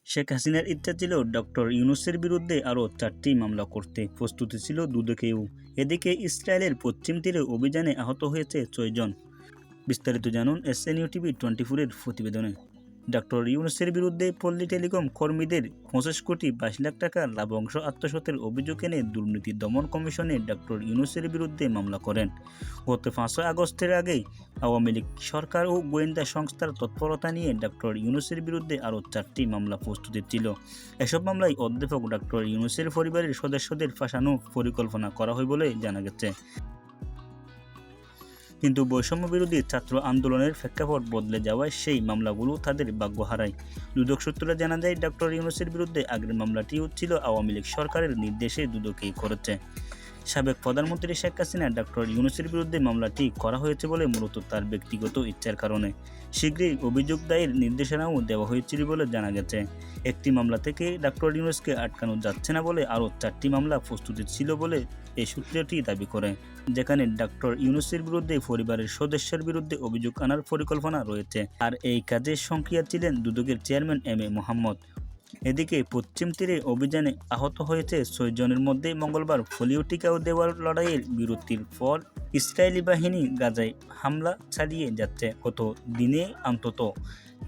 শেখ হাসিনার ইচ্ছা ছিল ডক্টর ইউনূসের বিরুদ্ধে আরও 4টি মামলা করতে, প্রস্তুতি ছিল দুদকেও। এদিকে ইসরায়েলের পশ্চিম তীরে অভিযানে আহত হয়েছে 6 জন। বিস্তারিত জানুন SNU TV 24-এর প্রতিবেদনে। ডক্টর ইউনূসের বিরুদ্ধে পল্লী টেলিকম কর্মীদের 25 কোটি 22 লাখ টাকা লাভ্যাংশ আত্মসাতের অভিযোগ এনে দুর্নীতি দমন কমিশনে ডক্টর ইউনূসের বিরুদ্ধে মামলা করেন। গত 5 আগস্টের আগেই আওয়ামী লীগ সরকার ও গোয়েন্দা সংস্থার তৎপরতা নিয়ে ডক্টর ইউনূসের বিরুদ্ধে আরও 4টি মামলা প্রস্তুতি ছিল। এসব মামলায় অধ্যাপক ডক্টর ইউনূসের পরিবারের সদস্যদের ফাঁসানোর পরিকল্পনা করা হয় বলে জানা গেছে। কিন্তু বৈষম্য বিরোধী ছাত্র আন্দোলনের প্রেক্ষাপট বদলে যাওয়ায় সেই মামলাগুলো তাদের ভাগ্য হারায়। দুদক সূত্রে জানা যায়, ডক্টর ইউনূসের বিরুদ্ধে আগের মামলাটিও ছিল আওয়ামী লীগ সরকারের নির্দেশে দুদকেই করেছে। সাবেক প্রধানমন্ত্রী শেখ হাসিনা ডক্টর ইউনূসের বিরুদ্ধে মামলাটি করা হয়েছে বলে মূলত তার ব্যক্তিগত ইচ্ছার কারণে। শীঘ্রই অভিযোগ দায়ের নির্দেশনাও দেওয়া হয়েছিল বলে জানা গেছে। একটি মামলা থেকে ডক্টর ইউনূসকে আটকানো যাচ্ছে না বলে আরও 4টি মামলা প্রস্তুতি ছিল বলে এই সূত্রটি দাবি করে, যেখানে ডক্টর ইউনূসের বিরুদ্ধে পরিবারের সদস্যের বিরুদ্ধে অভিযোগ আনার পরিকল্পনা রয়েছে। আর এই কাজে সক্রিয় ছিলেন দুদকের চেয়ারম্যান MA মোহাম্মদ। এদিকে পশ্চিম তীরে অভিযানে আহত হয়েছে 6 জনের মধ্যে মঙ্গলবার পোলিও টিকা ও দেওয়ার লড়াইয়ের বিরতির পর ইসরায়েলি বাহিনী গাজায় হামলা চালিয়ে যাচ্ছে। গত দিনে অন্তত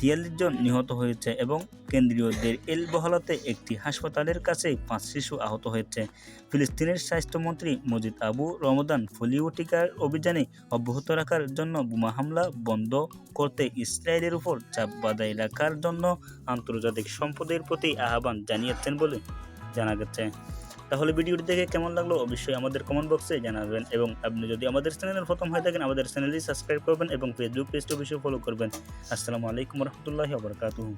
43 জন নিহত হয়েছে এবং কেন্দ্রীয় দের এল বহলাতে একটি হাসপাতালের কাছে 5 শিশু আহত হয়েছে। ফিলিস্তিনের স্বাস্থ্যমন্ত্রী মজিদ আবু রমদান পোলিও টিকার অভিযানে অব্যাহত রাখার জন্য বোমা হামলা বন্ধ করতে ইসরায়েলের উপর চাপ বাড়ায় রাখার জন্য আন্তর্জাতিক সম্প্রদায়ের প্রতি আহ্বান জানিয়েছেন বলে জানা গেছে। তাহলে ভিডিওটি দেখে কেমন লাগলো অবশ্যই আমাদের কমেন্ট বক্সে জানাবেন, এবং আপনি যদি আমাদের চ্যানেলের প্রথম হয়ে থাকেন আমাদের চ্যানেলটি সাবস্ক্রাইব করবেন এবং ফেসবুক পেজটি অবশ্যই ফলো করবেন। আসসালামু আলাইকুম রহমতুল্লাহি ওয়া বারাকাতুহু।